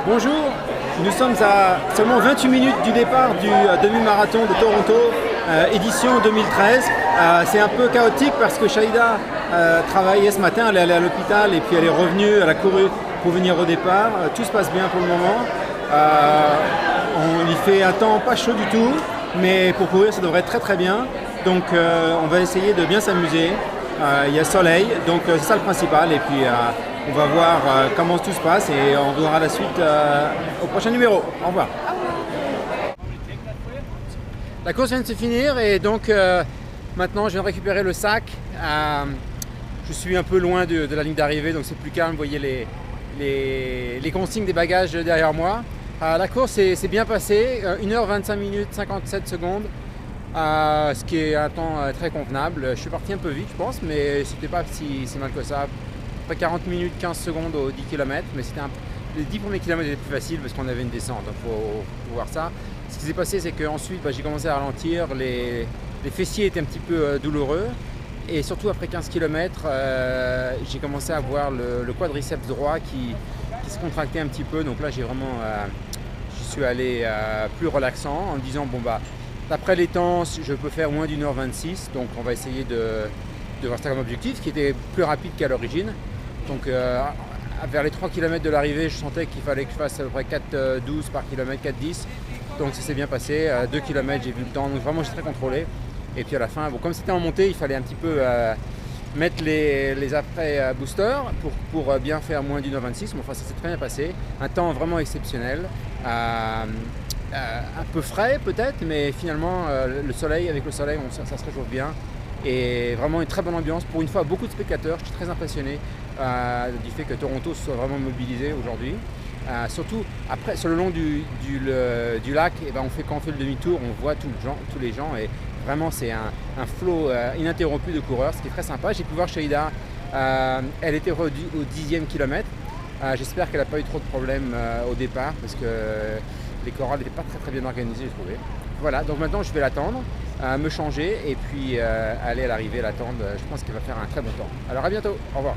Bonjour, nous sommes à seulement 28 minutes du départ du demi-marathon de Toronto, édition 2013. C'est un peu chaotique parce que Shaïda travaillait ce matin, elle est allée à l'hôpital et puis elle est revenue, elle a couru pour venir au départ. Tout se passe bien pour le moment. On y fait un temps pas chaud du tout, mais pour courir ça devrait être très très bien. Donc on va essayer de bien s'amuser. Il y a soleil, donc c'est ça le principal. Et puis on va voir comment tout se passe et on verra la suite au prochain numéro. Au revoir. La course vient de se finir et donc maintenant je viens de récupérer le sac. Je suis un peu loin de la ligne d'arrivée, donc c'est plus calme. Vous voyez les consignes des bagages derrière moi. La course s'est bien passée, 1h25 minutes 57 secondes. Ce qui est un temps très convenable. Je suis parti un peu vite je pense, mais c'était pas si mal que ça. Après 40 minutes 15 secondes aux 10 km, mais c'était les 10 premiers kilomètres étaient plus faciles parce qu'on avait une descente, donc faut voir ça. Ce qui s'est passé, c'est qu'ensuite j'ai commencé à ralentir, les fessiers étaient un petit peu douloureux, et surtout après 15 km, j'ai commencé à voir le quadriceps droit qui se contractait un petit peu, donc là j'y suis allé plus relaxant en me disant bon bah d'après les temps, je peux faire moins d'1h26, donc on va essayer de voir ça comme objectif, qui était plus rapide qu'à l'origine. Donc vers les 3 km de l'arrivée, je sentais qu'il fallait que je fasse à peu près 4,12 par kilomètre, 4,10. Donc ça s'est bien passé, 2 km j'ai vu le temps, donc vraiment j'ai très contrôlé. Et puis à la fin, bon, comme c'était en montée, il fallait un petit peu mettre les après boosters pour bien faire moins d'1h26. Mais enfin ça s'est très bien passé, un temps vraiment exceptionnel. Un peu frais peut-être, mais finalement avec le soleil ça se réchauffe bien et vraiment une très bonne ambiance. Pour une fois, beaucoup de spectateurs. Je suis très impressionné du fait que Toronto soit vraiment mobilisé aujourd'hui. Surtout après, sur le long du lac, et ben quand on fait le demi-tour, on voit tous les gens et vraiment c'est un flot ininterrompu de coureurs, ce qui est très sympa. J'ai pu voir Shaïda, elle était au 10e kilomètre. J'espère qu'elle n'a pas eu trop de problèmes au départ parce que les chorales n'étaient pas très bien organisées, j'ai trouvé. Voilà, donc maintenant je vais l'attendre, me changer et puis aller à l'arrivée l'attendre. Je pense qu'elle va faire un très bon temps. Alors à bientôt, au revoir.